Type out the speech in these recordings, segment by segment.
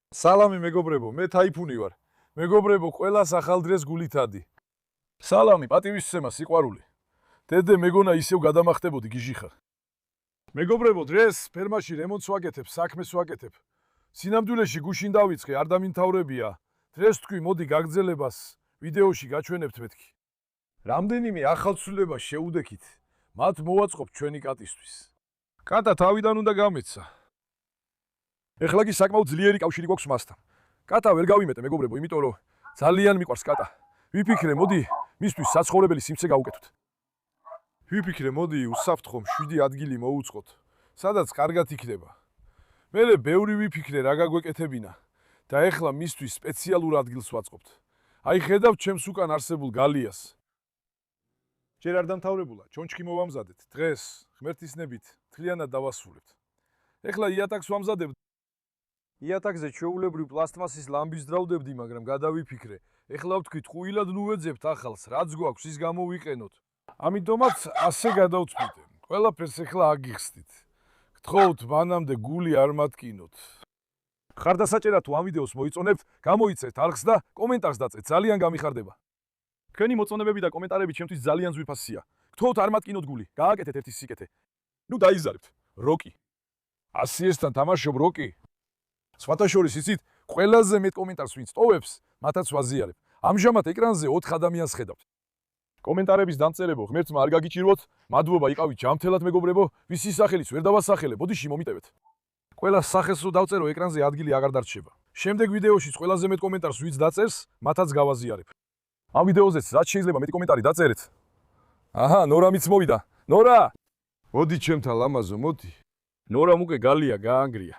სალამი მეგობრებო, მე თაიფუნი ვარ. მეგობრებო, ყველას ახალ დღეს გულითადი. სალამი, პატივისცემა, სიყვარული. დედე მეგონა ისევ გადამახტებოდი გიჟი ხარ. მეგობრებო, დღეს ფერმაში რემონტს ვაკეთებ, საქმეს ვაკეთებ. სინამდვილეში გუშინ დავიწყე, არ დამინთავრებია. დღეს თქვი, მოდი გაგრძელებას ვიდეოში გაჩვენებთ მეთქი. რამდენიმე ახალცვლილება შეუდექით, მათ მოვაწყობთ ჩვენი კატისთვის. კატა თავიდან უნდა გამეცა. ეხლა კი საკმაოდ ძლიერი კავშირი გვაქვს მასთან. კატა ვერ გავიმეტე მეგობრებო, იმიტომ რომ ძალიან მიყვარს კატა. ვიფიქრე, მოდი მისთვის საცხოვრებელი სიმცე გავუკეთოთ. ვიფიქრე, მოდი უსაფრთხო ხომ 7 ადგილი მოუწყოთ, სადაც კარგად იქნება. მერე ბევრი ვიფიქრე რა გაგვეკეთებინა და ეხლა მისთვის სპეციალურ ადგილს ვაწყობთ. აი ხედავთ ჩემს უკან არსებულ გალიას. ჯერ არ დამთავრებულა, ჩონჩხი მოვამზადეთ. დღეს ღმერთის ნებით მთლიანად დავასრულებთ. ეხლა იატაკს ვამზადებთ. იატაკზე ჩვეულებრივ პლასტმასის ლამბის დრავდებდი, მაგრამ გადავიფიქრე. ეხლა ვთქვით, ყუილად ნუვეძებთ ახალს, რაც გვაქვს, ის გამოვიყენოთ. ამიტომაც ასე გადავწყვიტე. ყველაფერს ეხლა აგიხსნით. გთხოვთ, მანამდე გული არ მატკინოთ. ხარდასაჭერად თუ ამ ვიდეოს მოიწონებთ, გამოიცეთ არხს და კომენტარს დაწეთ, ძალიან გამიხარდება. თქვენი მოწონებები და კომენტარები ჩემთვის ძალიან ძვირფასია. გთხოვთ, არ მატკინოთ გული, გააკეთეთ ერთი სიკეთე. ნუ დაიზარებთ. როკი. ასიესთან თამაშობ როკი. სხვათა შორის იცით, ყველაზე მეტ კომენტარს ვინც ტოვებს, მათაც ვაზიარებ. ამჟამად ეკრანზე 4 ადამიანს ხედავთ. კომენტარების დამწერებო, ღმერთმა არ გაგიჭიროთ, მადლობა იყავით ჯამთელად მეგობრებო, ვისი სახელიც ვერ დავასახელე, ბოდიში მომიტევეთ. ყველა სახეს რო დავწერო, ეკრანზე ადგილი აღარ დარჩება. შემდეგ ვიდეოშიც ყველაზე მეტ კომენტარს ვინც დაწერს, მათაც გავაზიარებ. ამ ვიდეოზეც რაც შეიძლება მეტი კომენტარი დაწერეთ. აჰა, ნორამიც მოვიდა. ნორა! მოდი ჩემთან ლამაზო, მოდი. ნორამ უკვე გალია გაანგრია.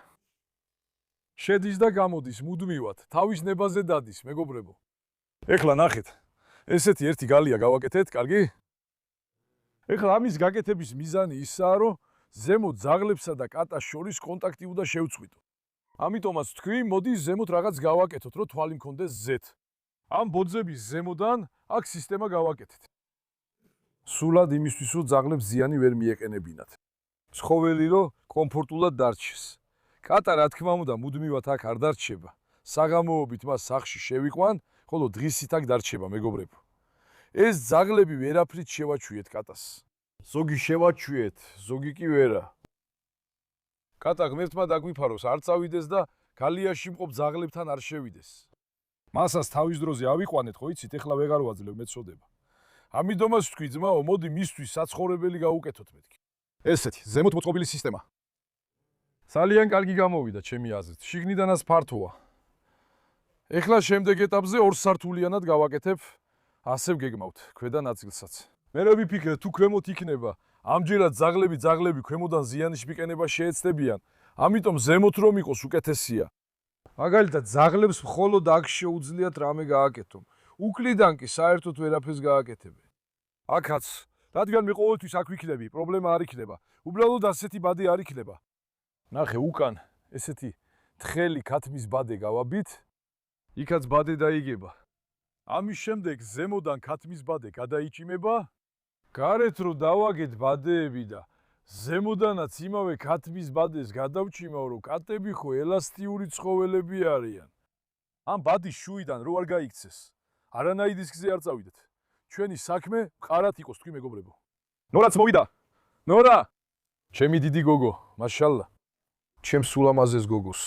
შედის და გამოდის მუდმივად, თავის ნებაზე დადის, მეგობრებო. ეხლა ნახეთ. ესეთი ერთი გალია გავაკეთეთ, კარგი? ეხლა ამის გაკეთების მიზანი ისაა, რომ ზემოთ ძაღლებსა და კატას შორის კონტაქტი უნდა შევწყვიტო. ამიტომაც თქვი, მოდი ზემოთ რაღაც გავაკეთოთ, რომ თვალი მქონდეს ზეთ. ამ ბოძების ზემოდან აქ სისტემა გავაკეთეთ. სულად იმისთვის, რომ ძაღლებს ზიანი ვერ მიეყენებინათ. ცხოველი რომ კომფორტულად დარჩეს. კატა რა თქმა უნდა მუდმივად აქ არ დარჩება. საღამოობით მას სახლში შევიყვან, ხოლო დღისით აქ დარჩება მეგობრებო. ეს ძაღლები ვერაფრით შევაჩვიეთ კატას. ზოგი შევაჩვიეთ, ზოგი კი ვერა. კატა ღმერთმა დაგვიფაროს, არ წავიდეს და გალიაში მყოფ ძაღლებთან არ შევიდეს. მასას თავის დროზე ავიყვანეთ, ხო იცით, ეხლა ვეღარ ვაძლევ მეცოდება. ამიტომაც თქვი, ძმაო, მოდი მისთვის საცხოვრებელი გავუკეთოთ მეთქი. ესეთი ზემოთ მოწყობილი სისტემა. ძალიან კარგი გამოვიდა ჩემი აზრით. შიგნიდანაც ფართოა. ეხლა შემდეგ ეტაპზე 2 სართულიანად გავაკეთებ, ასე ვგეგმავთ ქვედა ნაწილსაც. მერე ვიფიქრე, თუ ქვემოთ იქნება, ამჯერად ძაღლები ქვემოდან ზიანის მიყენება შეეცდებიან, ამიტომ ზემოთ რომ იყოს უკეთესია. მაგალითად, ძაღლებს მხოლოდ აქ შეუძლიათ რამე გააკეთონ. უკლიდან კი საერთოდ ვერაფერს გააკეთებენ. აქაც, რადგან მე ყოველთვის აქ ვიქნები, პრობლემა არ იქნება. უბრალოდ ასეთი ბადე არ იქნება. ნახე, უკან ესეთი თხელი ქათმის ბადე გავაბით, იქაც ბადე დაიგება. ამის შემდეგ ზემოდან ქათმის ბადე გადაიჭიმება, გარეთ რო დავაგეთ ბადეები და ზემოდანაც იმავე ქათმის ბადეს გადავჭიმავ, რომ კატები ხო ელასტიური ცხოველები არიან. ამ ბადის შუიდან რო არ გაიქცეს, არანაირ რისკზე არ წავიდეთ. ჩვენი საქმე მყარად იყოს, თქვი მეგობრებო. ნორაც მოვიდა. ნორა! ჩემი დიდი გოგო, მაშალა. ჩემს ულამაზეს გოგოს.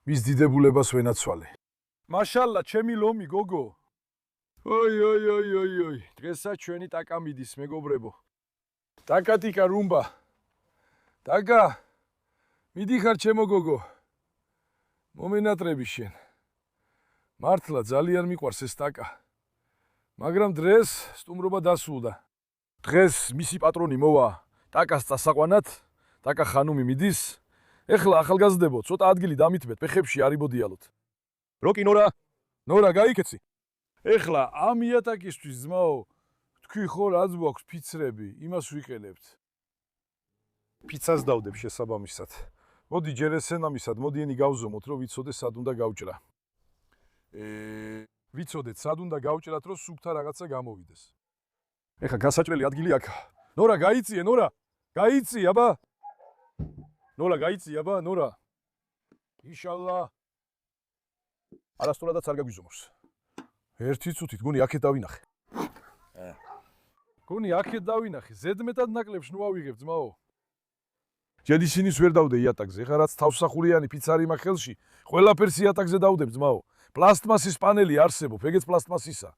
მის დიდებულებას ვენაცვალე. მაშალა, ჩემი ლომი გოგო. ოი. დღესაც ჩვენი ტაკა მიდის, მეგობრებო. ტაკატიკა რუმბა. ტაკა, მიდიხარ ჩემო გოგო. მომენატრები შენ. მართლა ძალიან მიყვარს ეს ტაკა. მაგრამ დღეს სტუმრობა დასრულდა. დღეს მისი პატრონი მოვა ტაკას წასაყვანად, ტაკა ხანუმი მიდის. ეხლა ახალგაზრდებო, ცოტა ადგილი დამითმეთ, ფეხებში არ იბოდიალოთ. როკი ნორა, ნორა გაიქეცი. ეხლა ამ იატაკისთვის ძმაო, თქვი ხო რაც გვაქვს ფიცრები, იმას ვიყენებთ. ფიცას დავდებ შესაბამისად. მოდი ჯერ ესენამისად, მოდიენი გავზომოთ, რომ ვიცოდე სად უნდა გავჭრა. ვიცოდეთ სად უნდა გავჭრათ, რომ სუფთა რაღაცა გამოვიდეს. ეხლა გასაჭრელი ადგილი აქ. ნორა გაიწიე, ნორა. გაიწი, აბა. ნორა გაიწი, აბა, ნორა. ინშალლა. არასწორადაც არ გაგვიზომოს. ერთი წუთით გონი აქეთ დავინახე. გონი აქეთ დავინახე, ზედმეტად ნაკლებს ნუ ავიღებ ძმაო. ჯერ ისინიც ვერ დავდე იატაკზე, ეხლა რაც თავსახურიანი ფიცარი მაქვს ხელში, ყველაფერს იატაკზე დავდებ ძმაო. პლასტმასის პანელი არსებობ, ეგეც პლასტმასისა.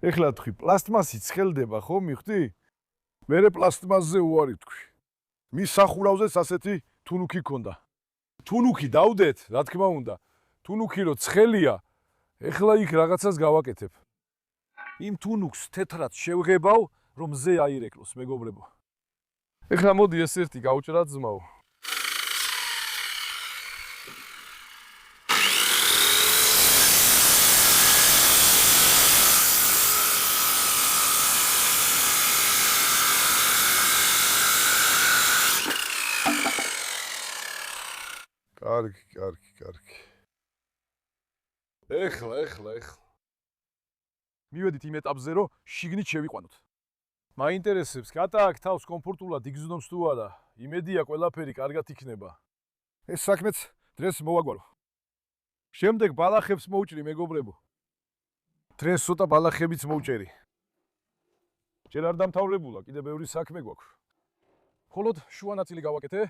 ეხლა თქვი, პლასტმასი ცხელდება ხო, მივხვდი? მერე პლასტმასზე უარი თქვი. მის სახურავზეც ასეთი თუნუქი ქონდა. თუნუქი დავდეთ, რა თქმა უნდა. თუნუქი რო ცხელია, ეხლა იქ რაღაცას გავაკეთებ. იმ თუნუქს თეთრად შევღებავ, რომ ზე აირეკლოს, მეგობრებო. ეხლა მოდი ეს ერთი გავჭრათ ძმაო. კარგი. ეხლა. მივედით იმ ეტაპზე, რომ შიგნით შევიყვანოთ. მაინტერესებს, კატა აქ თავს კომფორტულად იგზნობს თუ არა. იმედია ყველაფერი კარგად იქნება. ეს საქმეც დღეს მოვაგვარო. შემდეგ ბალახებს მოვჭრი, მეგობრებო. დღეს ცოტა ბალახებიც მოვჭერი. ჯერ არ დამთავრებულა, კიდე ბევრი საქმე გვაქვს. მხოლოდ შუა ნაწილი გავაკეთე.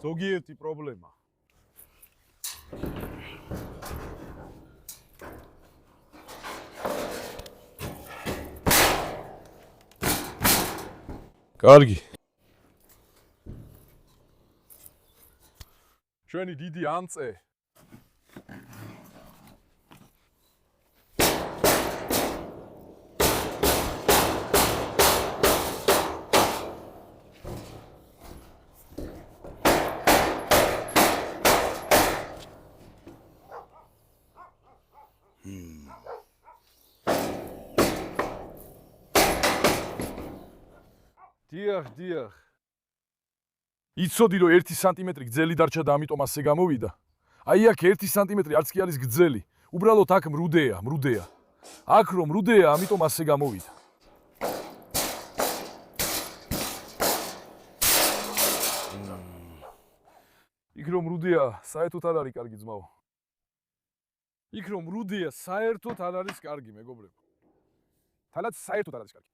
ზოგიერთი პრობლემა. კარგი. ჩვენი დიდი ანწე. დიახ. იცოდი რომ 1 სანტიმეტრი გრძელი დარჩა და ამიტომ ასე გამოვიდა. აი აქ 1 სანტიმეტრი არც კი არის გრძელი. უბრალოდ აქ მრუდეა. აქ რომ მრუდეა, ამიტომ ასე გამოვიდა. იქ რომ მრუდეა, საერთოდ არ არის კარგი ძმაო. იქ რომ მრუდეა, საერთოდ არ არის კარგი, მეგობრებო. თანაც საერთოდ არ არის კარგი.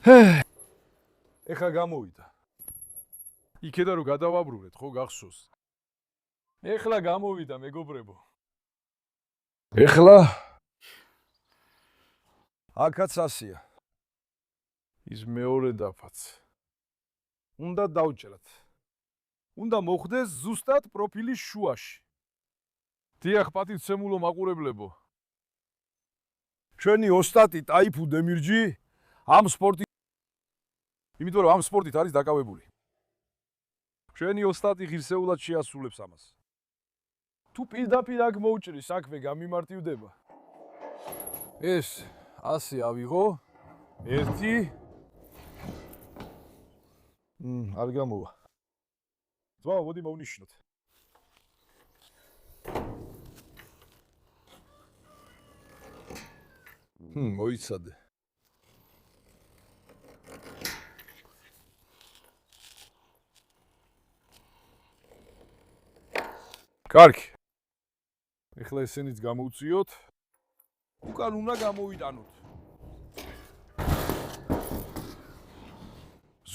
ეხლა გამოვიდა. იქედა რომ გადავაბრუნეთ, ხო გახსოვს? ეხლა გამოვიდა, მეგობრებო. ეხლა აქაც ასია. ის მეორე დაფაც. უნდა დავჭრათ. უნდა მოხდეს ზუსტად პროფილის შუაში. დიახ, პატივცემულო მაყურებლებო. ჩვენი ოსტატი ტაიფუ დემირჯი ამ სპორტით იმიტომ რომ ამ სპორტით არის დაკავებული. ჩვენი ოსტატი ღირსეულად შეასრულებს ამას. თუ პირდაპირ აქ მოვჭრი, საქმე გამიმარტივდება. ეს ასე ავიღო. 1 არ გამოვა. ძმა, მოდი მოვნიშნოთ. მოიცადე. კარგი. ეხლა ესენიც გამოვწიოთ. უკან უნდა გამოვიტანოთ.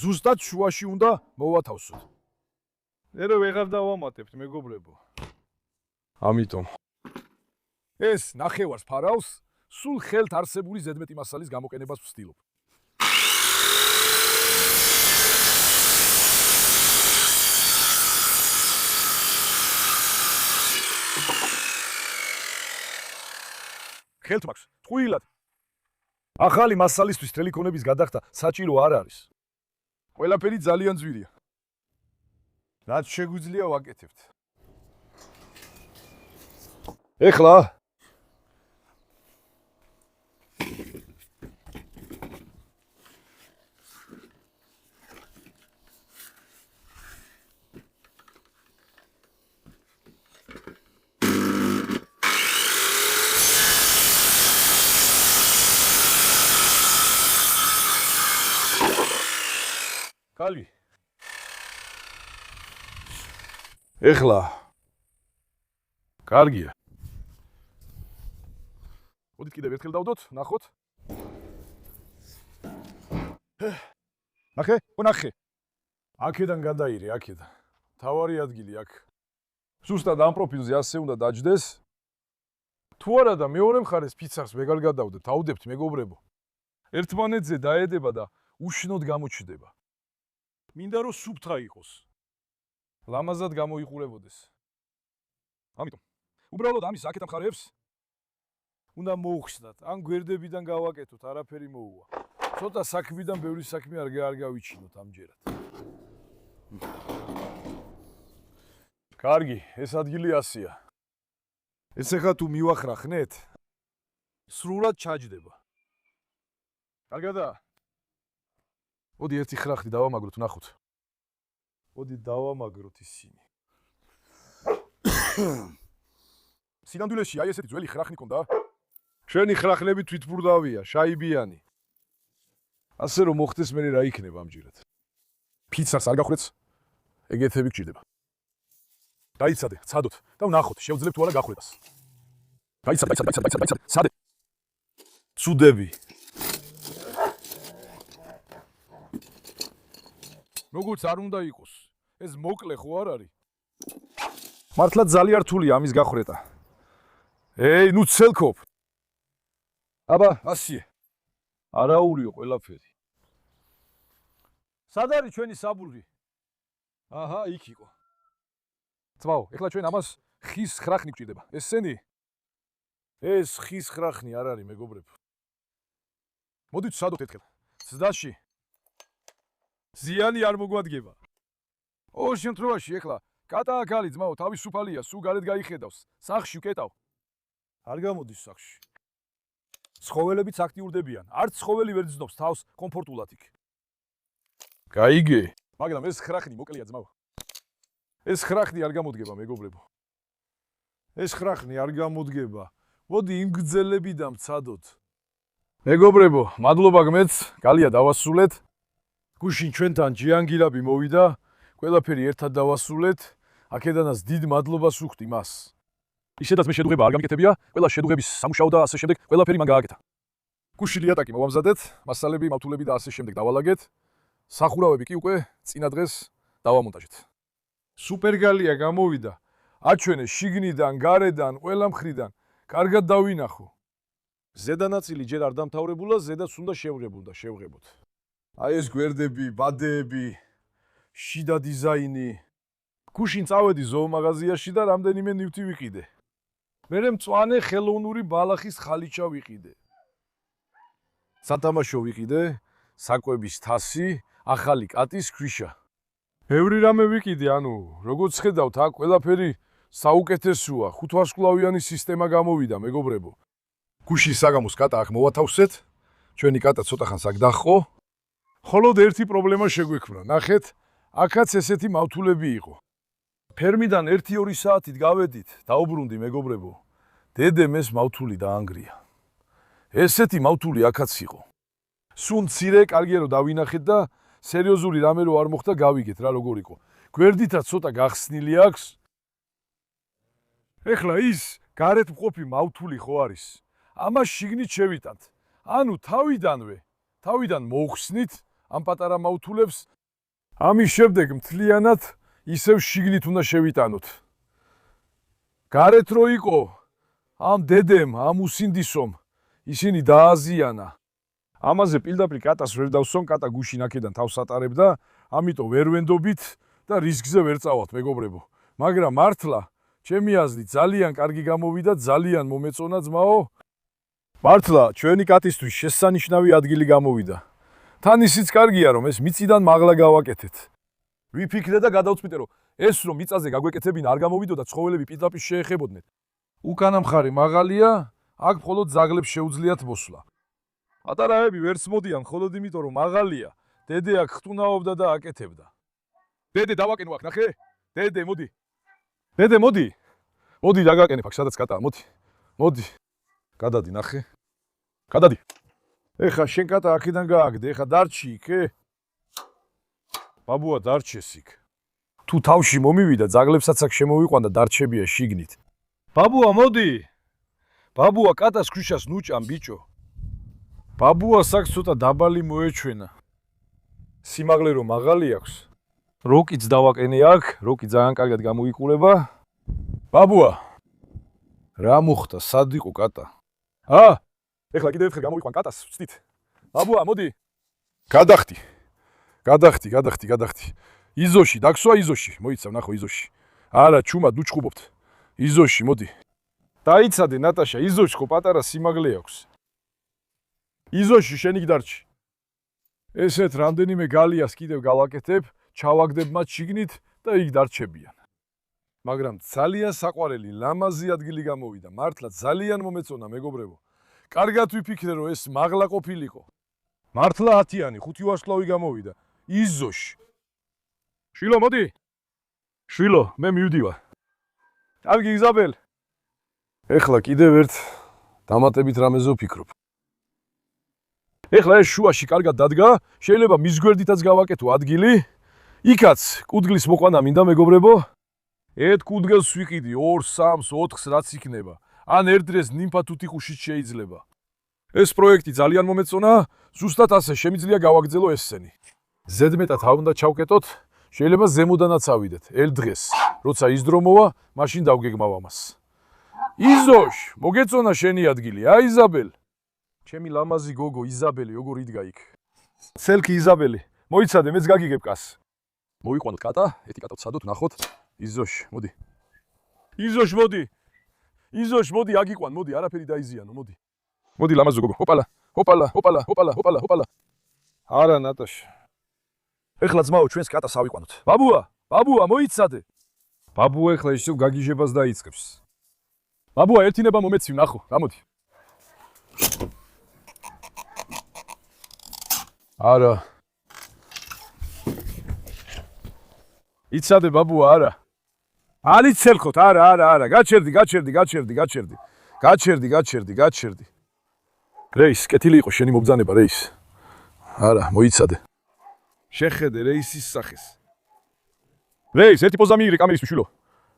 ზუსტად შუაში უნდა მოვათავსოთ. ნერო ვეღარ დავამატებთ, მეგობრებო. ამიტომ ეს ნახევარს ფარავს, სულ ხელთ არსებული ზედმეტი მასალის გამოყენებას ვცდილობ. ხელთ მაქვს, ტყუილად. ახალი მასალისთვის ტელეკონების გადახდა საჭირო არ არის. ყველაფერი ძალიან ძვირია. რაც შეგვიძლია ვაკეთებთ. ეხლა კარგი. ეხლა კარგია. მოდით კიდევ ერთხელ დავდოთ, ნახოთ. ნახე? ნახე. აქედან გადაირე, აქედან. თავარი ადგილი აქ. ზუსტად ამ პროფილზე ასე უნდა დაჯდეს. თუ არა და მეორე მხარეს ფიცარს ვეგარ გადავდეთ, დავდებთ მეგობრებო. ერთმანეთზე დაედება და უშნოდ გამოჩნდება. მინდა რომ სუფთა იყოს. ლამაზად გამოიყურებოდეს. ამიტომ უბრალოდ ამის აქეთ მხარეებს უნდა მოუხსნათ, ან გვერდებიდან გავაკეთოთ, არაფერი მოუვა. ცოტა საქმიდან ბევრი საქმე არ გავიჩინოთ ამჯერად. კარგი, ეს ადგილი ასია. ეს ახლა თუ მივახრახნეთ, სრულად ჩაჯდება. კარგადაა? მოდი ერთი ხრახნი დავამაგროთ, ნახოთ. მოდი დავამაგროთ ისინი. სინამდვილეში აი ესეთი ძველი ხრახნი ქონდა? შენი ხრახნები თვითმფრინავია, შაიბიანი. ასე რომ მოხდეს მე რა იქნება ამჯერად. ფიცარს არ გახვდეთ, ეგეთები გჭირდება. დაიცადე, ცადოთ და ვნახოთ, შევძლებთ თუ არა გახვედას. დაიცადე. ცადე. ცუდები. როგორც არ უნდა იყოს. ეს მოკლე ხო არ არის? მართლა ძალიან რთულია ამის გახვრეტა. ეი, ნუ ცელქობ. აბა, ასიე. არაურიო ყველაფერი. სად არის ჩვენი საბურგი? აჰა, იქ იყო. ძმაო, ეხლა ჩვენ ამას ხის ხრახნი გვჭირდება. ესენი? ეს ხის ხრახნი არ არის, მეგობრებო. მოდით ვსადოთ ერთხელ. ზდაში. ზიანი არ მოგვადგება. ორ შემთხვევაში ეხლა კატა აქ არის, ძმაო, თავისუფალია, სულ გარეთ გაიხედავს. სახში ვკეტავ. არ გამოდის სახში. ცხოველებიც აქტიურდებიან. არც ცხოველი ვერ ძნობს თავს კომფორტულად იქ. გაიგე, მაგრამ ეს ხრახნი მოკლეა, ძმაო. ეს ხრახნი არ გამოდგება, მეგობრებო. ეს ხრახნი არ გამოდგება. მოდი იმ გძელებიდან ვცადოთ. მეგობრებო, მადლობა გმეც, გალია დავასრულეთ. გუშინ ჩვენთან ჯიანგილაბი მოვიდა, ყველაფერი ერთად დავასრულეთ. აქედანაც დიდ მადლობას ვუხდი მას. ისედაც მე შედუღება არ გამიკეთებია, ყველა შედუღების სამუშაო და ასე შემდეგ, ყველაფერი მან გააკეთა. გუშინ ლიატაკი მოვამზადეთ, მასალები, მავთულები და ასე შემდეგ დავალაგეთ. სახურავები კი უკვე წინა დღეს დავამონტაჟეთ. სუპერგალია გამოვიდა. აჩვენე შიგნიდან, გარედან, ყველა მხრიდან. კარგად დავინახო. ზედანაწილი ჯერ არ დამთავრებულა, ზედაც უნდა შევღებოთ. აი ეს გვერდები, ბადეები, შიდა დიზაინი. გუშინ წავედი ზოომაღაზიაში და რამდენიმე ნივთი ვიყიდე. მერე მწვანე ხელოვნური ბალახის ხალიჩა ვიყიდე. სათამაშო ვიყიდე, საკვების თასი, ახალი კატის ქვიშა. ბევრი რამე ვიყიდე, ანუ როგორც ხედავთ, აქ ყველაფერი საუკეთესოა. 5 ვარსკვლავიანი სისტემა გამოვიდა, მეგობრებო. გუშინ საგამოს კატა აქ მოვათავსეთ. ჩვენი კატა ცოტა ხანს აქ დაჰყო. მხოლოდ ერთი პრობლემა შეგვექმნა. ნახეთ, აქაც ესეთი მავთულები იყო. ფერმიდან 1-2 საათით გავედით, დაუბრუნდი, მეგობრებო. დედემ ეს მავთული დაანგრია. ესეთი მავთული აქაც იყო. სულ მცირე, კარგია რომ დავინახეთ და სერიოზული რამე რო არ მოხდა, გავიგეთ რა როგორ იყო. გვერდითაც ცოტა გახსნილი აქვს. ეხლა ის გარეთ მყოფი მავთული ხო არის? ამას შიგნით შევიტანთ. ანუ თავიდან მოუხსნით ამ პატარა მავთულებს. ამის შემდეგ მთლიანად ისევ შიგნით უნდა შევიტანოთ. გარეთ რო იყო ამ დედემ, ამ უსინდისომ ისინი დააზიანა. ამაზე პირდაპირ კატას ვერ დავსვამ, კატა გუშინ აქედან თავს ატარებდა, ამიტომ ვერ ვენდობით და რისკზე ვერ წავალთ, მეგობრებო. მაგრამ მართლა ჩემი აზრით ძალიან კარგი გამოვიდა, ძალიან მომეწონა, ძმაო. მართლა ჩვენი კატისთვის შესანიშნავი ადგილი გამოვიდა. თან ისიც კარგია რომ ეს მიწიდან მაღლა გავაკეთეთ. ვიფიქრე და გადავწყვიტე რომ ეს რომ მიწაზე გაგვეკეთებინა არ გამოვიდოდა ცხოველები პირდაპირ შეეხებოდნენ. უკანა მხარე მაღალია, აქ მხოლოდ ზაგლებს შეუძლიათ მოსვლა. პატარაები ვერც მოდიან, მხოლოდ იმიტომ რომ მაღალია. დედე აქ ხტუნაობდა და აკეთებდა. დედე დავაკენო აქ, ნახე? დედე, მოდი. დედე, მოდი. მოდი დაგაკენებ აქ, სადაც კატაა, მოდი. მოდი. გადადი, ნახე. გადადი. ეხა შენ კატა აქედან გააგდე, ეხა დარჩი იქ, ბაბუა დარჩეს იქ. თუ თავში მომივიდა, ძაღლებსაც აქ შემოვიყვანდა დარჩებია შიგნით. ბაბუა მოდი. ბაბუა კატას ქვიშას ნუჭამ ბიჭო. ბაბუას აქ ცოტა დაბალი მოეჩვენა. სიმაღლე რომ მაღალი აქვს. როკიც დავაკენე აქ, როკი ძალიან კარგად გამოიყურება. ბაბუა რა მოხდა, სად იყო კატა? ეხლა კიდევ ერთხელ გამოიყვან კატას, ვცდით. ბაბუა მოდი. გადახტი. იზოში, დაგსვა იზოში, მოიცავ ნახო იზოში. არა, ჩუმად უჩხუბობთ. იზოში, მოდი. დაიცადე ნატაშა, იზოში ხო პატარა სიმაღლე აქვს. იზოში შენი გდარჩი. ესეთ რამდენიმე გალიას კიდევ გავაკეთებ, ჩავაგდებ მათ შიგნით და იქ დარჩებიან. მაგრამ ძალიან საყვარელი ლამაზი ადგილი გამოვიდა, მართლა ძალიან მომეწონა მეგობრებო. კარგად ვიფიქრე რომ ეს მაღლა ყოფილიყო. მართლა 10-იანი, 5 ვარსკვლავი გამოვიდა. იზოში. შვილო, მოდი. შვილო, მე მივდივარ. კარგი იზაბელ. ეხლა კიდევ ერთ დამატებით რამეზე ვფიქრობ. ეხლა ეს შუაში კარგად დადგა, შეიძლება მის გვერდითაც გავაკეთო ადგილი. იქაც კუდგლის მოყვანა მინდა მეგობრებო. ერთ კუდგელს ვიყიდი 2, 3, 4-ს რაც იქნება. ან ერთ დღეს ნიმფა თუთიყუშიც შეიძლება. ეს პროექტი ძალიან მომეწონა, ზუსტად ასე შემიძლია გავაგრძელო ესენი. ზედმეტად არ უნდა ჩავკეტოთ, შეიძლება ზემოდანაც ავიდეთ, ერთ დღეს. როცა ის დრო მოვა, მაშინ დავგეგმავ ამას. იზოშ, მოგეწონა შენი ადგილი, იზაბელ. ჩემი ლამაზი გოგო იზაბელი, როგორ იდგა იქ. ცელქი იზაბელი, მოიცადე, მეც გაგიგებ კას. მოვიყვანოთ კატა, ეთი კატა ვცადოთ, ნახოთ. იზოშ, მოდი. იზოშ, მოდი. იზოშ, მოდი, აგიყვან, მოდი, არაფერი დაიზიანო, მოდი. მოდი ლამაზო გოგო, ჰოპალა. არა, ნატაშა. ეხლა ძმაო, ჩვენს კატას ავიყვანოთ. ბაბუა, მოიცადე. ბაბუა ეხლა ისევ გაგიჟებას დაიწყებს. ბაბუა, ერთინება მომეცი, ნახო, გამოდი. არა. იცადე ბაბუა, არა. ალიცელხოთ, არა. გაჩერდი. რეის, კეთილი იყო შენი მობძანება, რეის. არა, მოიცადე. შეხედე რეისის სახეს. რეის, ერთი პოზა მიიღე კამერის შვილო.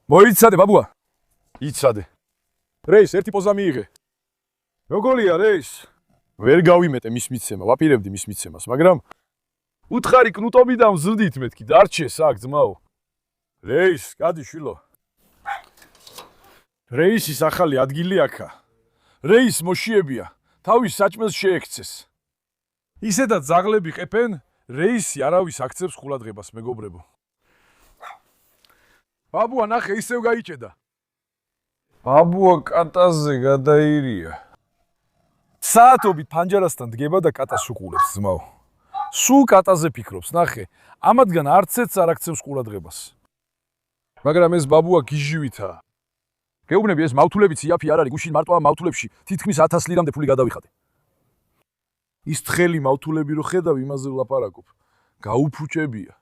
მოიცადე ბაბუა. იცადე. რეის, ერთი პოზა მიიღე. როგორია რეის? ვერ გავიმეტე მის მიცემა, ვაპირებდი მის მიცემას, მაგრამ უთხარი კნუტობი და მზრდით მეთქი, დარჩეს აქ ძმაო. რეის, გადი შვილო. რეისის ახალი ადგილი აქა. რეის მოშიებია, თავის საჭმელს შეექცეს. ისედაც ძაღლები ყეფენ, რეისი არავის აქცევს ყურადღებას მეგობრებო. ბაბუა ნახე ისევ გაიჭედა. ბაბუა კატაზე გადაირია. საათობით ფანჯარასთან დგება და კატას უყურებს ძმაო. სულ კატაზე ფიქრობს, ნახე, ამათგან არცერთს არ აქცევს ყურადღებას. მაგრამ ეს ბაბუა გიჟივითაა. გეუბნები ეს მავთულებიც იაფი არ არის, გუშინ მარტო ამ მავთულებში თითქმის 1000 ლირამდე ფული გადავიხადე. ის თხელი მავთულები რო ხედავ, იმაზე ვლაპარაკობ. გაუფუჭებია.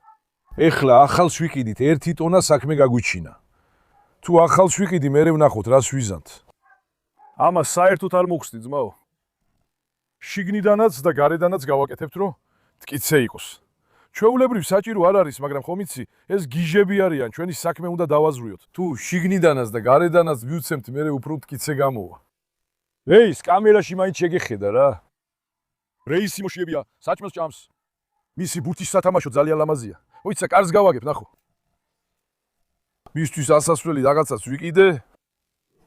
ეხლა ახალს ვიყიდით 1 ტონა საქმე გაგვიჩინა. თუ ახალს ვიყიდი, მერე ვნახოთ რას ვიზანთ. ამას საერთოდ არ მოხსნი ძმაო. შიგნიდანაც და გარედანაც გავაკეთებთ, რომ მტკიცე იყოს. ჩვეულებრივ საჭირო არ არის, მაგრამ ხომ იცი, ეს გიჟები არიან, ჩვენი საქმე უნდა დავაზრუიოთ. თუ შიგნიდანაც და გარედანაც ვივცემთ, მერე უფრო მტკიცე გამოვა. რეის, კამერაში მაინც შეგეხედა რა. რეისი მოშიებია, საჭმელს ჭამს. მისი ბურთის სათამაშო ძალიან ლამაზია. მოიცა, კარს გავაგებ, ნახო. მისთვის ასასვლელი რაღაცას ვიყიდე.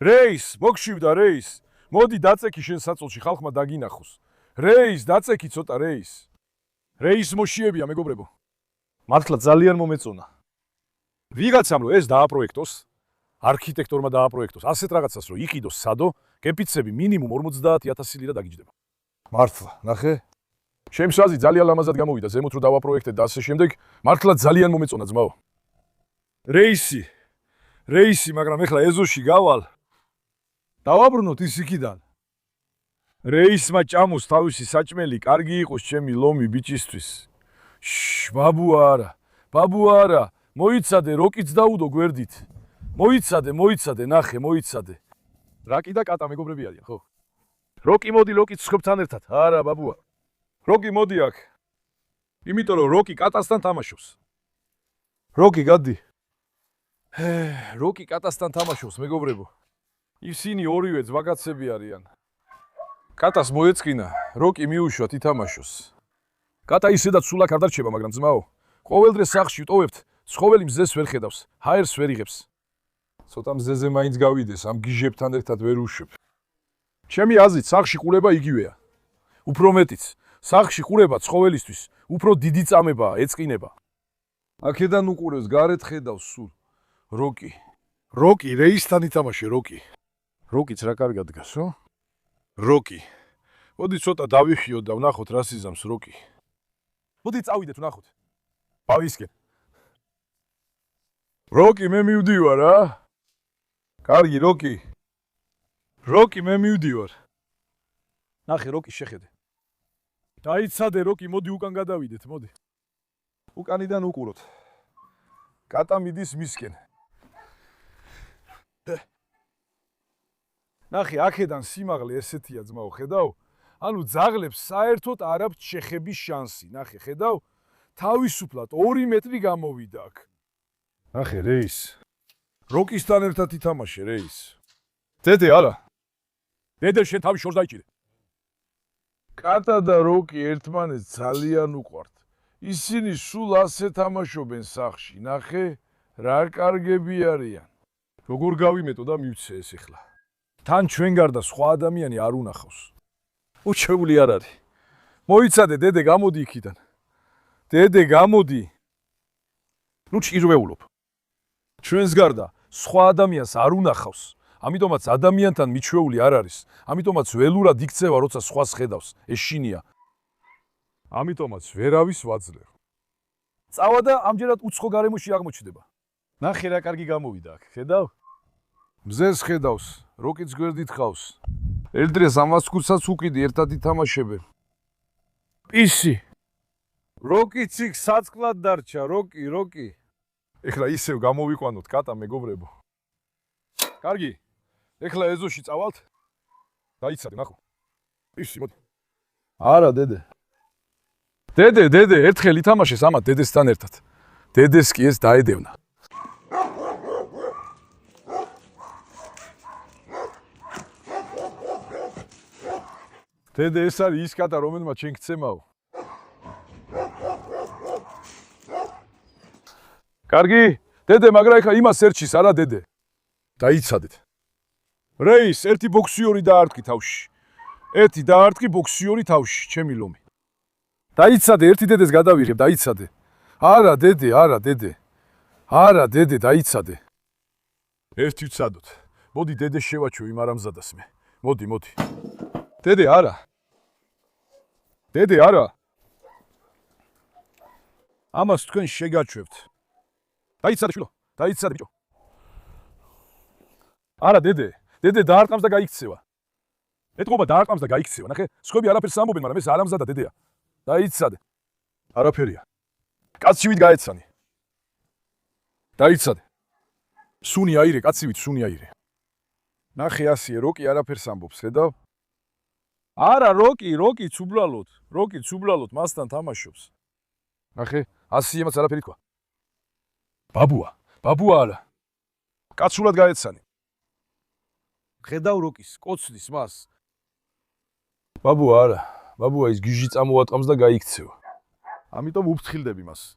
რეის, მოგშივდა რეის. მოდი დაწექი შენ საწოლში, ხალხმა დაგინახოს. რეის, დაწექი ცოტა რეის. რეის მოშიებია მეგობრებო. მართლა ძალიან მომეწონა. ვიღაცამ რომ ეს დააპროექტოს, არქიტექტორმა დააპროექტოს, ასეთ რაღაცას რომ იყიდოს სადო, კეპიცები მინიმუმ 50000 ლირა დაგიჯდება. მართლა, ნახე. შემსაზი ძალიან ლამაზად გამოვიდა, ზემოთ რო დავაპროექტეთ და ასე შემდეგ, მართლა ძალიან მომეწონა ძმაო. რეისი, მაგრამ ეხლა ეზოში გავალ. დავაბრუნოთ ის იქიდან. რეისმა ჭამოს თავისი საჭმელი, კარგი იყოს ჩემი ლომი ბიჭისთვის. ბაბუა არა, მოიცადე, როკიც დაუდო გვერდით. მოიცადე, ნახე, მოიცადე. რაკი და კატა მეგობრები არიან, ხო? როკი მოდი, ლოკიც სხვებთან ერთად. არა, ბაბუა. როკი მოდი აქ. იმიტომ რომ როკი კატასთან თამაშობს. როკი, გადი. როკი კატასთან თამაშობს, მეგობრებო. ისინი ორივე ძვაკაცები არიან. კატას მოეწყინა, როკი მიუშვათ ითამაშოს. კატა ისედაც სულაკ არ დარჩება, მაგრამ ძმაო, ყოველდღე სახლში ვტოვებთ, ცხოველი მზეს ვერ ხედავს, ჰაერს ვერ იღებს. ცოტა მზეზე მაინც გავიდეს, ამ გიჟებთან ერთად ვერ უშვებ. ჩემი აზრით, სახლში ყურება იგივეა. უფრო მეტიც, სახლში ყურება ცხოველისთვის უფრო დიდი წამებაა, ეწყინება. აქედან უყურებს, გარეთ ხედავს სულ. როკი. როკი, რეისთან ითამაშე, როკი. როკიც რა კარგად დგასო? როკი. მოდი ცოტა დავიხიოთ და ვნახოთ რა სიზამს როკი. მოდი წავიდეთ ვნახოთ. ავისკენ. როკი, მე მივდივარ რა. კარგი, როკი. როკი, მე მივდივარ. ნახე, როკი შეხედე. დაიცადე, როკი, მოდი უკან გადავიდეთ, მოდი. უკანიდან უყუროთ. კატა მიდის მისკენ. ნახე, აქედან სიმაღლე ესეთია, ძმაო, ხედავ? ანუ ძაღლებს საერთოდ არ აქვთ შეხების შანსი. ნახე, ხედავ? თავისუფლად 2 მეტრი გამოვიდა აქ. ნახე, რეის. როკისთან ერთად ითამაშე, რეის. დედე, არა. დედე, შენ თავი შორს დაიჭირე. კატა და როკი ერთმანეთს ძალიან უყვართ. ისინი სულ ასე თამაშობენ სახლში. ნახე, რა კარგები არიან. როგორ გავიმეტო და მივცე ეს ახლა. თან ჩვენ გარდა სხვა ადამიანი არ უნახავს. უჩვეული არ არის. მოიცადე, დედე, გამოდი იქიდან. დედე, გამოდი. ნუ ჭირვეულობ. ჩვენს გარდა სხვა ადამიანს არ უნახავს. ამიტომაც ადამიანთან მიჩვეული არ არის. ამიტომაც ველურად იქცევა, როცა სხვას ხედავს. ეს შინია. ამიტომაც ვერავის ვაძლევ. წავა და ამჯერად უცხო გარემოში აღმოჩნდება. ნახე რა კარგი გამოვიდა აქ, ხედავ? მზეს ხედავს, როკიც გვერდით ხავს. ერთდრეს ამას კურსაც უკიდი ერთად ითამაშებენ. პისი. როკიც იქ საწყლად დარჩა, როკი, როკი. ეხლა ისევ გამოვიყვანოთ კატა, მეგობრებო. კარგი. ეხლა ეზოში წავალთ. დაიცადე, ნახო. პისი, მოდი. არა, დედე. დედე, ერთხელ ითამაშეს ამათ დედესთან ერთად. დედეს კი ეს დაედევნა. დედე, ეს არის ის კატა, რომელმაც შენ გცემაო. კარგი, დედე, მაგრამ ეხლა იმას ერჩის, არა დედე. დაიცადეთ. რეის, ერთი ბოქსიორი დაარტყი თავში. ერთი დაარტყი ბოქსიორი თავში, ჩემი ლომი. დაიცადე, ერთი დედეს გადავიღებ, დაიცადე. არა, დედე, არა, დედე. არა, დედე, დაიცადე. ერთი ვცადოთ. მოდი დედე შევაჩვევ იმ არამზადას მე. მოდი, მოდი. დედე, არა. დედე, არა. ამას თქვენ შეგაჩვევთ. დაიცადე, შვილო, დაიცადე, ბიჭო. არა, დედე, დედე დაარტყამს და გაიქცევა. ეთყობა დაარტყამს და გაიქცევა. ნახე, სხვები არაფერს ამბობენ, მაგრამ ეს არამზადა დედეა. დაიცადე. არაფერია. კაცივით გაეცანი. დაიცადე. სუნი აირე, კაცივით სუნი აირე. ნახე ასია, როკი არაფერს ამბობს, ხედავ? არა, როკი ცუბრალოდ. როკი ცუბრალოდ მასთან თამაშობს. ნახე, ასი იმას არაფერი თქვა. ბაბუა არა. კაცურად გაეცანი. ხედავ როკის, კოცნის მას. ბაბუა არა. ბაბუა ის გიჟი წამოატყამს და გაიქცევა. ამიტომ უფრთხილდები მას.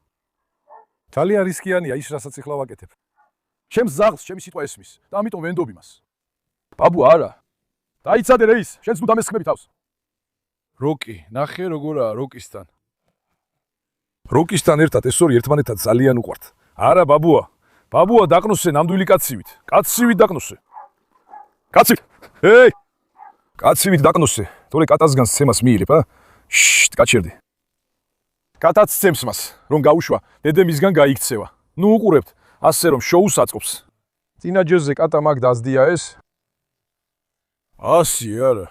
ძალიან რისკიანია ის, რასაც ეხლა ვაკეთებ. ჩემს ზაღს ჩემი სიტყვა ესმის და ამიტომ ვენდობ იმას. ბაბუა არა. დაიცადე რეის, შენც ნუ დამესხმები თავს. როკი, ნახე როგორაა როკისთან. როკისთან ერთად ეს ორი ერთმანეთად ძალიან უყვართ. არა, ბაბუა დაყნოსე ნამდვილი კაცივით. კაცივით დაყნოსე. კაცივით. ეი! კაცივით დაყნოსე. თორე კატასგან სცემას მიიღებ, ა? შშ, კაჩერდი. კატაც სცემს მას, რომ გაუშვა, დედე მისგან გაიქცევა. ნუ უყურებთ, ასე რომ შოუს აწყობს. წინა ჯერზე კატა მაგ დაზდია ეს? ასი არა.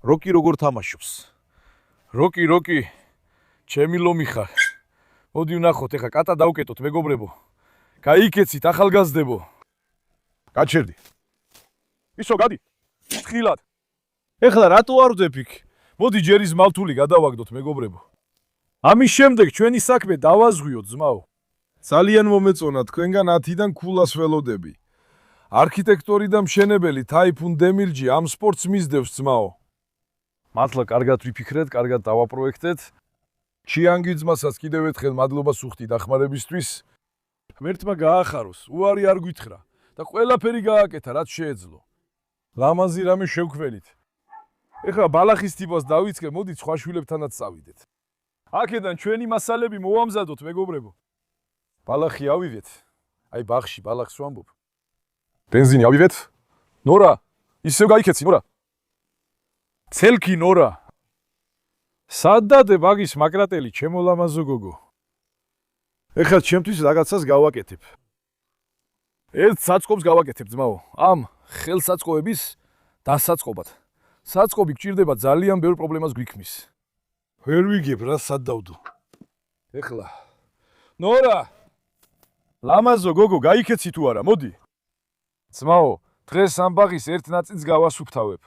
როკი როგორ თამაშობს? როკი, ჩემი ლომი ხარ. მოდი ვნახოთ, ეხა კატა დავკეტოთ, მეგობრებო. გაიქეცით, ახალგაზრდებო. კაჩერდი. ისო, გადი. თხილად. ეხლა რატო არ ვდებ იქ? მოდი ჯერის მალთული გადავაგდოთ, მეგობრებო. ამის შემდეგ ჩვენი საქმე დავაზღვიოთ, ძმაო. ძალიან მომეწონა თქვენგან 10-დან ქულას ველოდები. არქიტექტორი და მშენებელი თაიფუნ დემირჯი ამ სპორტს მისდევს ძმაო. მართლა კარგად ვიფიქრეთ, კარგად დავაპროექტეთ. ჩიანგი ძმასაც კიდევ ერთხელ მადლობას ვუხდი დახმარებისთვის. ღმერთმა გაახაროს, უარი არ გვითხრა და ყველაფერი გააკეთა, რაც შეეძლო. ლამაზი რამე შევქმნით. ეხლა ბალახის ტიპას დავიწყე, მოდით სხვა შვილებთანაც წავიდეთ. აქედან ჩვენი მასალები მოვამზადოთ, მეგობრებო. ბალახი ავივეთ. აი ბაღში ბალახს ვამბობ. ბენზინი ავივეთ. ნორა, ისევ გაიქეცი, ნორა. ცელკი ნორა. სადადე ბაგის მაკრატელი, ჩემო ლამაზო გოგო. ეხლა ჩემთვის რაღაცას გავაკეთებ. ერთ საწყობს გავაკეთებ, ძმაო. ამ ხელსაწყოების დასაწყობად. საწყობი გჭირდება ძალიან ბევრ პრობლემას გვიქმნის. ვერ ვიგებ რა სად დავდო. ეხლა. ნორა. ლამაზო გოგო, გაიქეცი თუ არა, მოდი. ძმაო, დღეს ამ ბაღის ერთ ნაწილს გავასუფთავებ.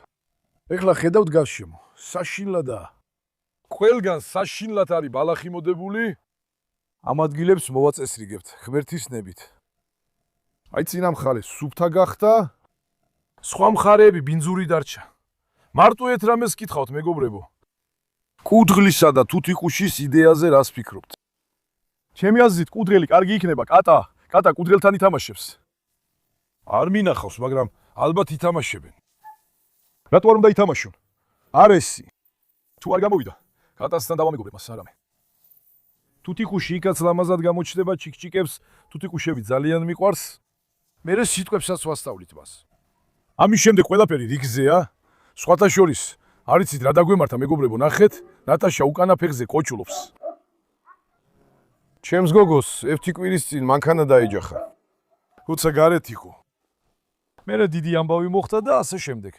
ეხლა ხედავთ გარშემო, საშინლადაა. ყველგან საშინლად არის ბალახი მოდებული. ამ ადგილებს მოვაწესრიგებთ ღმერთის ნებით. აი წინა მხარე სუფთა გახდა, სხვა მხარეები ბინძური დარჩა. მარტო ერთ რამეს გკითხავთ, მეგობრებო. კუდღლისა და თუთიყუშის იდეაზე რას ფიქრობთ? ჩემი აზრით კუდღელი კარგი იქნება, კატა კუდღელთან ითამაშებს. არ მინახავს, მაგრამ ალბათ ითამაშებენ. რატო არ უნდა ითამაშონ? არესი. თუ არ გამოვიდა, კატასთან დავამეგობრებ მას არამე. თუთიყუში იქაც ლამაზად გამოჩნდება, ჩიკჩიკებს თუთიყუშები ძალიან მიყვარს. მერე სიტყვებსაც ვასწავლით მას. ამის შემდეგ ყველაფერი რიგზეა. სხვათა შორის, არ იცით რა დაგვემართა, მეგობრებო, ნახეთ, ნატაშა უკანა ფეხზე კოჭულობს. ჩემს გოგოს ერთი კვირის წინ მანქანა დაეჯახა. როცა გარეთ იყო. მერე დიდი ამბავი მოხდა და ასე შემდეგ.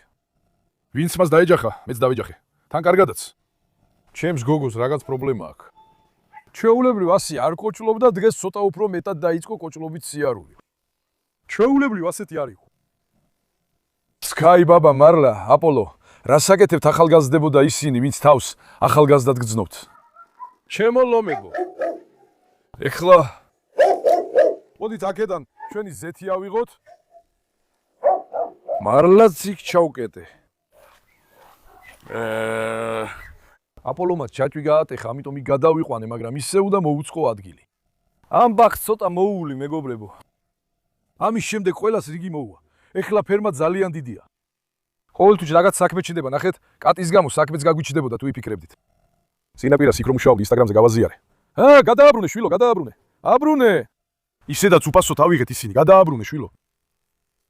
ვინც მას დაეჯახა, მეც დავეჯახე. თან კარგადაც. ჩემს გოგოს რაღაც პრობლემა აქვს. ჩვეულებრივ ასე არ კოჭლობდა, დღეს ცოტა უფრო მეტად დაიწყო კოჭლობით სიარული. ჩვეულებრივ ასეთი არ იყო. სკაი ბაბა მარლა, აპოლო, რასაკეთებთ ახალგაზრდებოდა ისინი, ვინც თავს ახალგაზრდად გრძნობთ? ჩემო ლომებო. ეხლა მოდით აქედან ჩვენი ზეთი ავიღოთ. მარლაც იქ ჩავკეტე. აპოლომაც ჯაჭვი გაატეხა, ამიტომ იქ გადავიყვანე, მაგრამ ისევ და მოუწყო ადგილი. ამ ბაღს ცოტა მოუვლი, მეგობრებო. ამის შემდეგ ყველას რიგი მოუვა. ეხლა ფერმა ძალიან დიდია. ყოველთვის რაღაც საქმე ჩნდება, ნახეთ, კატის გამო საქმეც გაგვიჩნდებოდა თუ იფიქრებდით. წინაპირას იქ რომ მუშაობდი, ინსტაგრამზე გავაზიარე. გადააბრუნე შვილო, გადააბრუნე. აბრუნე. ისედაც უფასოდ ავიღეთ ისინი, გადააბრუნე შვილო.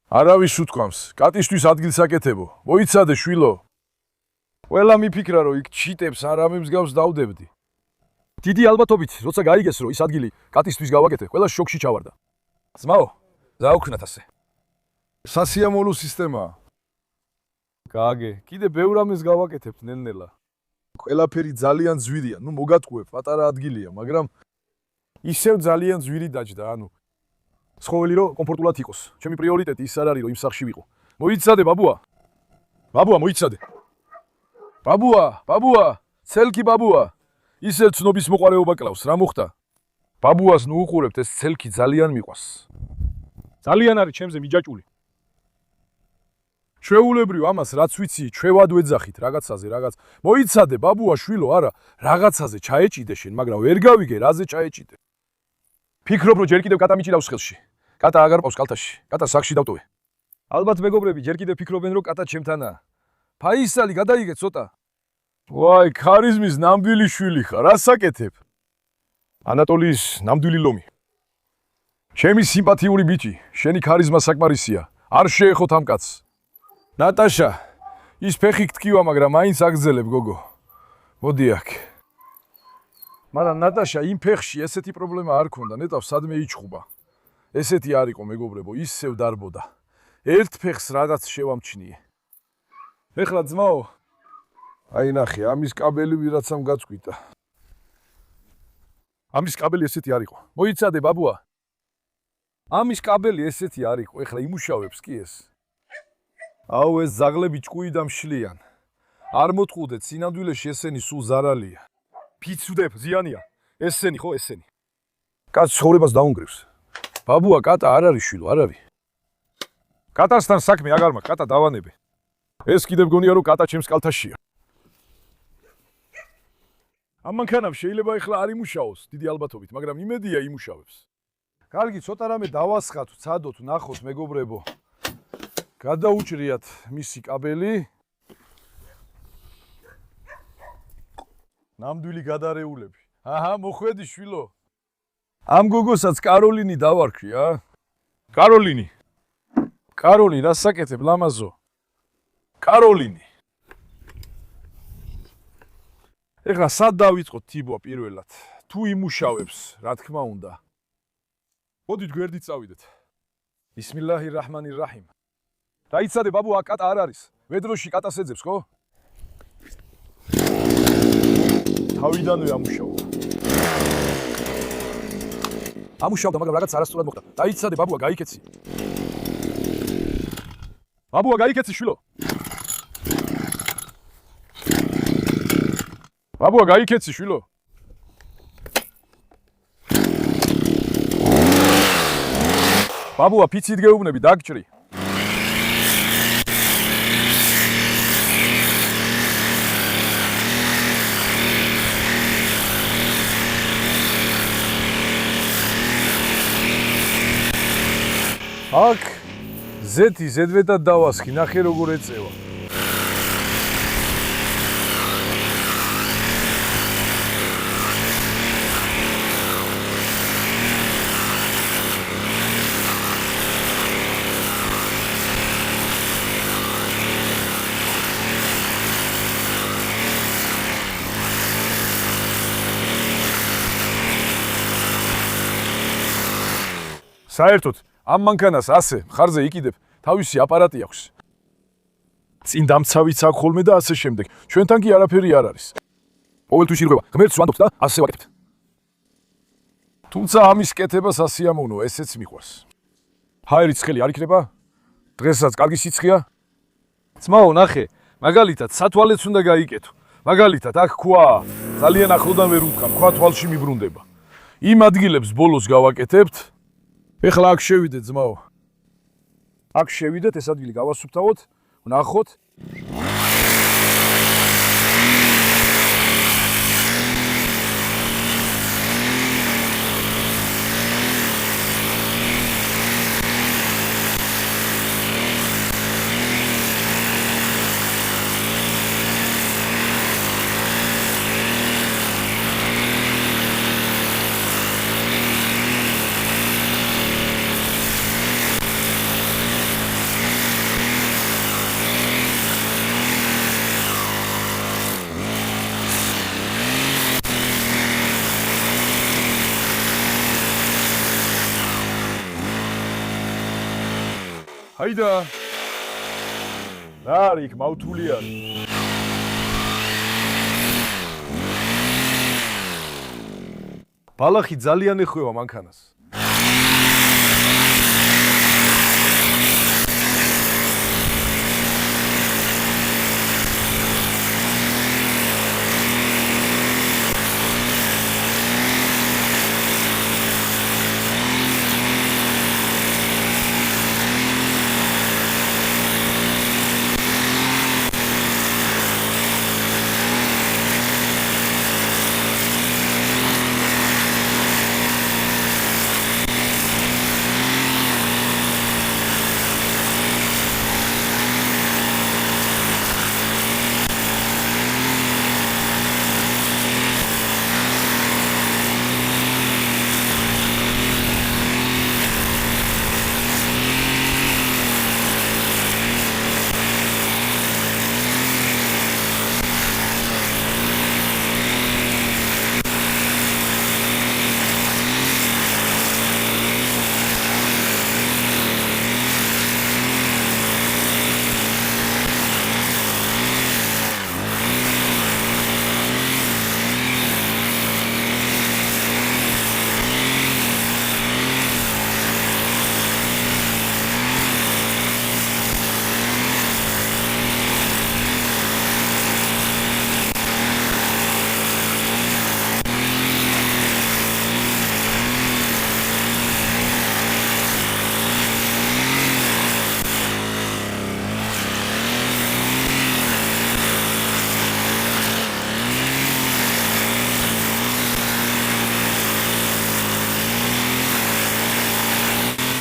არავის უთქვამს, კატისთვის ადგილს აკეთებო. მოიცადე შვილო. ყველა მიფიქრა რომ იქ ჩიტებს არამე მსგავს დავდებდი. დიდი ალბათობით, როცა გაიგეს რომ ის ადგილი კატისთვის გავაკეთე, ყველა შოკში ჩავარდა. ძმაო, დაუქნათ ასე. სასიამოვნო სისტემაა. გააგე, კიდე ბევრ ამას გავაკეთებთ ნელ-ნელა. ყველაფერი ძალიან ძვირია, ნუ მოგატყუებ, პატარა ადგილია, მაგრამ ისევ ძალიან ძვირი დაჯდა, ანუ ცხოველი რომ კომფორტულად იყოს. ჩემი პრიორიტეტი ის არ არის, რომ იმ სახლში ვიყო. მოიცადე, ბაბუა. ბაბუა, მოიცადე. ბაბუა, ცელკი ბაბუა. ისევ ცნობის მოყარეობა კლავს, რა მოხდა? ბაბუას ნუ უყურებთ, ეს ცელკი ძალიან მიყვარს. ძალიან არის ჩემზე მიჯაჭული. ჩვეულებრივ ამას რაც ვიცი, ჩვევად ვეძახით რაღაცაზე, რაღაც. მოიცადე, ბაბუა, შვილო, არა, რაღაცაზე ჩაეჭიდე შენ, მაგრამ ვერ გავიგე, რაზე ჩაეჭიდე. ფიქრობ, რომ ჯერ კიდევ კატა მიჭიდავს ხელში. კატა აღარ ყავს კალთაში, კატა სახში დავტოვე. ალბათ მეგობრები ჯერ კიდევ ფიქრობენ, რომ კატა ჩემთანაა. ფაისალი, გადაიგე ცოტა. ვაი, ქარიზმის ნამდვილი შვილი ხარ, რასაკეთებ? ანატოლიის ნამდვილი ლომი. ჩემი სიმპათიური ბიჭი, შენი ქარიზმა საკმარისია. არ შეეხოთ ამ კაცს. ნატაშა, ის ფეხი გტკივა, მაგრამ მაინც აგზელებ, გოგო. მოდი აქ. მაგრამ ნატაშა, იმ ფეხში ესეთი პრობლემა არ ქონდა, ნეტავ სადმე იჩხუბა. ესეთი არ იყო, მეგობრებო, ისევ დარბოდა. ერთ ფეხს რაღაც შევამჩნიე. ეხლა ძმაო, აი ნახე, ამის კაბელი ვიღაცამ გაწყვიტა. ამის კაბელი ესეთი არ იყო. მოიცადე, ბაბუა. ამის კაბელი ესეთი არ იყო, ეხლა იმუშავებს კი ეს. აუ, ეს ზაღლები ჭკუიდან მშლიან. არ მოტყუდეთ, სინამდვილეში ესენი სულ ზარალია. ფიცუდებ, ზიანია. ესენი ხო, ესენი. კაც ცხოვრებას დაუნგრევს. ბაბუა კატა არ არის შვილო, არ არის. კატასთან საქმე აღარ მაქვს, კატა დავანებე. ეს კიდევ გონია რომ კატა ჩემს კალთაშია. ამ მანქანამ შეიძლება ეხლა არ იმუშაოს დიდი ალბათობით, მაგრამ იმედია იმუშავებს. კარგი, ცოტა რამე დავასხათ, ვცადოთ, ნახოთ მეგობრებო. გადაუჭრიათ მისი კაბელი. ნამდვილი გადარეულები. აჰა, მოხვედი შვილო. ამ გოგოსაც კაროლინი დავარქვი, ა? კაროლინი. კაროლი, რა საკეთებ, ლამაზო? კაროლინი. ეხლა სად დავიწყოთ თიბო პირველად? თუ იმუშავებს, რა თქმა უნდა. მოდით გვერდით წავიდეთ. ბისმილლაჰირაჰმანირაჰიმ. დაიცადე ბაბუ, აკატა არ არის. ვედროში კატას ეძებს, ხო? თავიდანვე ამუშავო. ამუშავდა, მაგრამ რაღაც არასწორად მოხდა. დაიცადე ბაბუა, გაიქეცი. ბაბუა, გაიქეცი შვილო. ბაბუა, გაიქეცი შვილო. ბაბუა, ფიცით გეუბნები, დაგჭრი. აქ ზეთი ზედვედად დავასხი, ნახე როგორ ეწევა. საერთოდ ამ მანქანას ასე მხარზე იკიდებ, თავისი აპარატი აქვს. წინ დამცავიც აქვს ხოლმე და ასე შემდეგ. ჩვენთან კი არაფერი არ არის. ყოველთვის ირღვევა, ღმერთს ვამბობთ და ასე ვაკეთებთ. თუმცა ამის კეთებას ასიამოვნო, ესეც მიყვარს. ჰაერი ცხელი არ იქნება? დღესაც კარგი სიცხეა? ძმაო, ნახე, მაგალითად სათვალეც უნდა გაიკეთო. მაგალითად აქ ქვა, ძალიან ახლოდან ვერ უთხრა, ქვა თვალში მიბრუნდება. იმ ადგილებს ბოლოს გავაკეთებთ. ეხლა აქ შევიდეთ ძმაო. აქ შევიდეთ, ეს ადგილი გავასუფთავოთ, ვნახოთ. Haida! რა არის იქ მავთულიანი? ბალახი ძალიან ეხვევა მანქანას.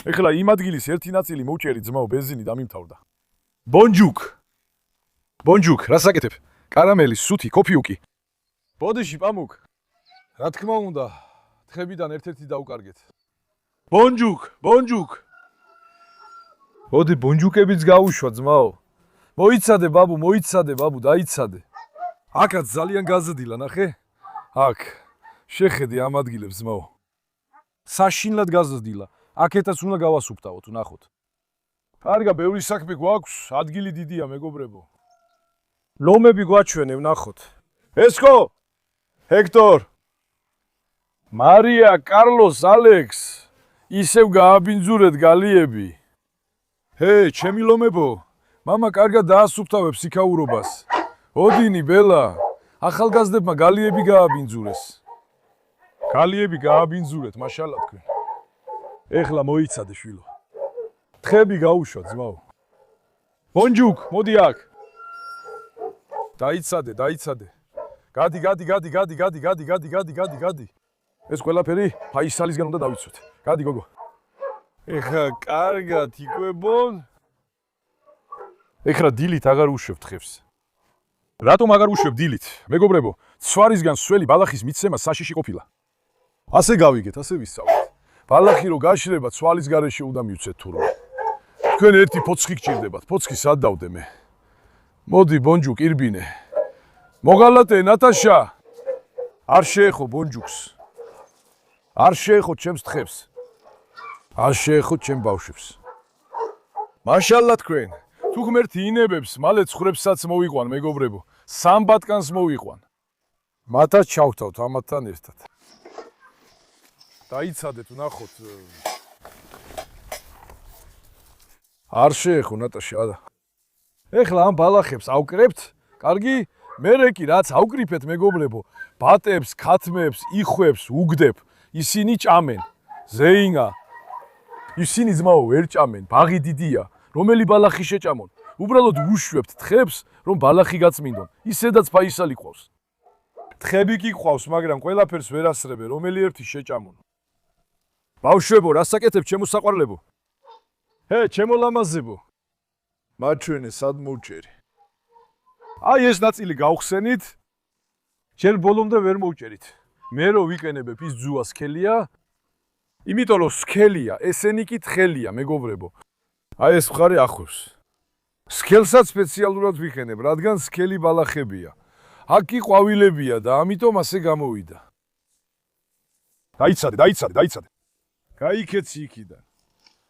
ეხლა იმ ადგილის ერთი ნაწილი მოვჭერი ძმაო ბენზინი დამიმთავრდა. ბონჯუკ, რას აკეთებ? კარამელი, სუთი, კოფიუკი. ბოდიში, პამუკ. რა თქმა უნდა, თხებიდან ერთ-ერთი დაუკარგეთ. ბონჯუკ. მოდი ბონჯუკებიც გაუშვა ძმაო. მოიცადე ბაბუ, დაიცადე. აქაც ძალიან გაზრდილა, ნახე? აქ. შეხედე ამ ადგილებს ძმაო. საშინლად გაზრდილა. აქეთაც უნდა გავასუფთავოთ, ნახოთ. კარგა, ბევრი საქმე გვაქვს, ადგილი დიდია, მეგობრებო. ლომები გვაჩვენებ, ნახოთ. ესკო! ჰექტორ! მარია, კარლოს, ალექს! ისევ გააბინძურეთ გალიები. ჰე, ჩემი ლომებო, მამა კარგად დაასუფთავებს იქაურობას. ოდინი, ბელა, ახალგაზრდებმა გალიები გააბინძურეს. გალიები გააბინძურეთ, მაშალა თქვენ. ეხლა მოიცადე შვილო. თხები გაუშვა ძმაო. ბონჯუკ, მოდი აქ. დაიცადე. გადი. ეს ყველაფერი ფაისალისგან უნდა დავიცვათ. გადი გოგო. ეხლა კარგად იკვებონ. ეხლა დილით აღარ უშვებ თხებს. რატომ აღარ უშვებ დილით? მეგობრებო, ცვარისგან სველი ბალახის მიცემა საშიში ყოფილა. ასე გავიგეთ, ასე ვისწავლეთ. ბალახი რო გაშრება, ცვალის გარეშე უნდა მივცეთ თურმე. თქვენ ერთი ფოცხი გჭირდებათ, ფოცხი სად დავდე მე? მოდი ბონჯუკ ირბინე. მოგალატე ნატაშა. არ შეეხო ბონჯუკს. არ შეეხო ჩემს თხებს. არ შეეხო ჩემ ბავშვებს. მაშალა თქვენ. თუ ღმერთი ინებებს, მალე ცხვრებსაც მოვიყვან მეგობრებო. სამ ბატკანს მოვიყვან. მათაც ჩავთავთ ამათთან ერთად. დაიცადეთ, ნახოთ. არ შეეხო ნატაშა არა. ეხლა ამ ბალახებს ავკრებთ, კარგი? მერე კი რაც ავკრიფეთ მეგობრებო, ბატებს, ქათმებს, იხვებს, უგდებ, ისინი ჭამენ. ზეინა. ისინი ძმაო ვერ ჭამენ, ბაღი დიდია, რომელი ბალახი შეჭამონ. უბრალოდ უშვებთ თხებს, რომ ბალახი გაწმინდონ. ისედაც ფაისალი ყავს. თხები კი ყავს, მაგრამ ყველაფერს ვერ ასრებენ, რომელი ერთი შეჭამონ. ბავშვებო, რას აკეთებ ჩემო საყვარლებო? ჰე, ჩემო ლამაზებო. მაჩვენე სად მოვჭერი. აი ეს ნაწილი გავხსენით. შენ ბოლომდე ვერ მოვჭერით. მე რო ვიყენებებ ის ძუა სქელია, იმიტომ რომ სქელია, ესენი კი თხელია, მეგობრებო. აი ეს მხარე ახვევს. სქელსაც სპეციალურად ვიყენებ, რადგან სქელი ბალახებია. აქ კი ყვავილებია და ამიტომ ასე გამოვიდა. დაიცადე. გაიქეცი იქიდან.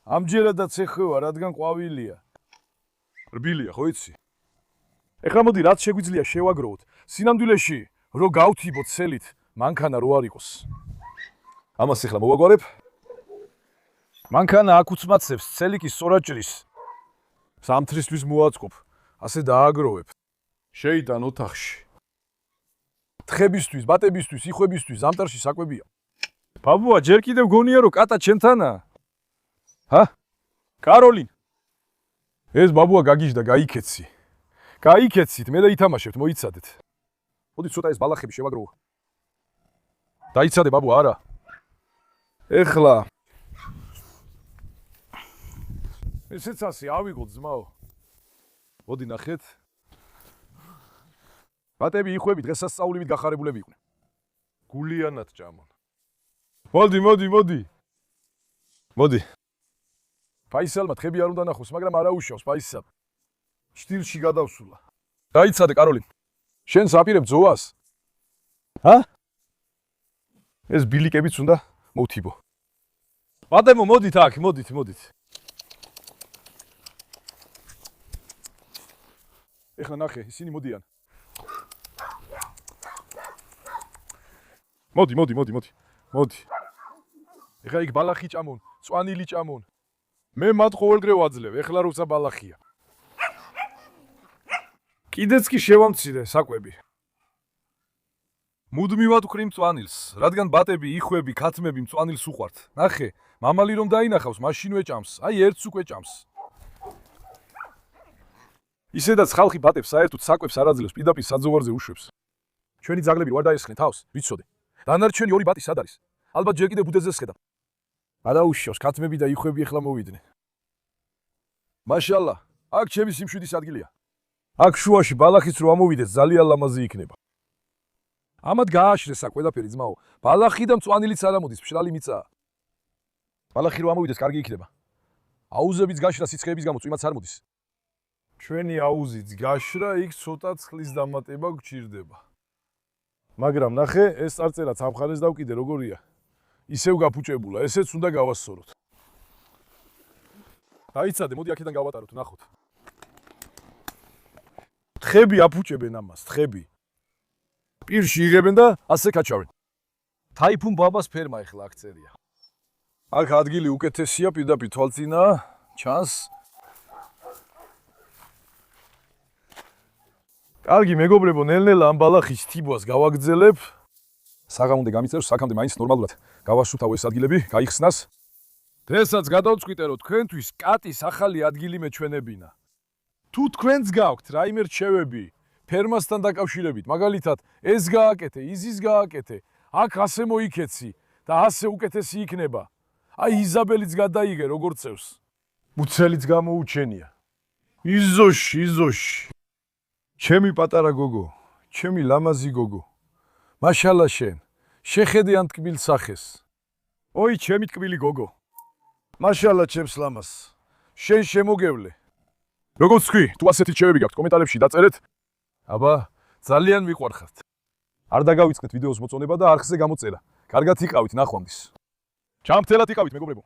ამჯერადაც ეხება, რადგან ყვავილია. რბილია, ხო იცი? ეხლა მოდი რაც შეგვიძლია შევაგროვოთ. სინამდვილეში რო გავთიბოთ სელით, მანქანა რო არ იყოს. ამას ეხლა მოვაგვარებ. მანქანა აქ უცმაცებს, სელი კი სწორად ჭრის. სამთრისთვის მოაწყობ, ასე დააგროვებ. შეიტან ოთახში. თხებისთვის, ბატებისთვის, იხვებისთვის, ზამთარში საკვებია. ბაბუა, ჯერ კიდევ გონია რომ კატა ჩემთანაა? ჰა? კაროლინ. ეს ბაბუა გაგიჟდა, გაიქეცი. გაიქეცით, მე და ითამაშებთ, მოიცადეთ. მოდი ცოტა ეს ბალახები შევაგროვო. დაიცადე ბაბუა, არა. ეხლა ესეც ასე ავიღოთ ძმაო. მოდი ნახეთ. ბატები იხვები დღესასწაულივით გახარებულები იყვნენ. გულიანად ჭამონ. მოდი. ფაისალმა თხები არ უნდა ნახოს, მაგრამ არა უშავს ფაისალ. შტილში გადავსულა. დაიცადე კაროლინ. შენ საპირებ ძოას? ჰა? ეს ბილიკებიც უნდა მოვთიბო. ბატებო, მოდით აქ, მოდით. ეხლა ნახე, ისინი მოდიან. მოდი. ეხლა იქ ბალახი ჭამონ, წვანილი ჭამონ. მე მათ ყოველდღე ვაძლევ, ეხლა როცა ბალახია. კიდეც კი შევამცირე საკვები. მუდმივად ვქრი მწვანილს, რადგან ბატები, იხვები, ქათმები მწვანილს უყვართ. ნახე, მამალი რომ დაინახავს, მაშინვე ჭამს, აი ერთს უკვე ჭამს. ისედაც ხალხი ბატებს საერთოდ საკვებს არ აძლევს, პირდაპირ საძოვარზე უშვებს. ჩვენი ძაღლები რო არ დაესხნენ თავს, ვიცოდე. დანარჩენი ორი ბატი სად არის? ალბათ ჯერ კიდევ ბუდეზე სხედავ. გადაუშავს ქათმები და იხვები ეხლა მოვიდნენ. მაშალა, აქ ჩემი სიმშვიდის ადგილია. აქ შუაში ბალახიც რო ამოვიდეს, ძალიან ლამაზი იქნება. ამად გააშრეს აქ ყველაფერი ძმაო. ბალახი და მწვანილიც არ ამოდის, მშრალი მიწაა. ბალახი რო ამოვიდეს, კარგი იქნება. აუზებიც გაშრა სიცხეების გამო წვიმაც არ მოდის. ჩვენი აუზიც გაშრა, იქ ცოტა ცხლის დამატება გჭირდება. მაგრამ ნახე, ეს წარწერაც ამ ხარეს დავკიდე, როგორია? ისევ გაფუჭებულა, ესეც უნდა გავასწოროთ. დაიცადე, მოდი აქედან გავატაროთ, ნახოთ. თხები აფუჭებენ ამას, თხები. პირში იღებენ და ასე კაჩავენ. თაიფუნ ბაბას ფერმა ეხლა აქ წერია. აქ ადგილი უკეთესია, პირდაპირ თვალწინაა, ჩანს. კარგი მეგობრებო, ნელ-ნელა ამ ბალახის თიბვას გავაგრძელებ. საღამომდე გამიწერს, საქამდე მაინც ნორმალურად გავაშუთავ ეს ადგილები, გაიხსნას. დღესაც გადავწყვიტე, რომ თქვენთვის კატის ახალი ადგილი მეჩვენებინა. თუ თქვენც გაქვთ რაიმე რჩევები ფერმასთან დაკავშირებით, მაგალითად, ეს გააკეთე, იზის გააკეთე, აქ ასე მოიქეცი და ასე უკეთესი იქნება. აი იზაბელიც გადაიგე როგორც წევს. მუცელიც გამოუჩენია. იზოში. ჩემი პატარა გოგო, ჩემი ლამაზი გოგო. მაშალა შენ, შეხედე ამ ტკბილ სახეს. ოი, ჩემი ტკბილი გოგო. მაშალა ჩემს ლამას. შენ შემოგევლე. როგორც თქვი, თუ ასეთი რჩევები გაქვთ, კომენტარებში დაწერეთ. აბა, ძალიან მიყვარხართ. არ დაგავიწყეთ ვიდეოს მოწონება და არხზე გამოწერა. კარგად იყავით, ნახვამდის. ჩამფრთელად იყავით, მეგობრებო.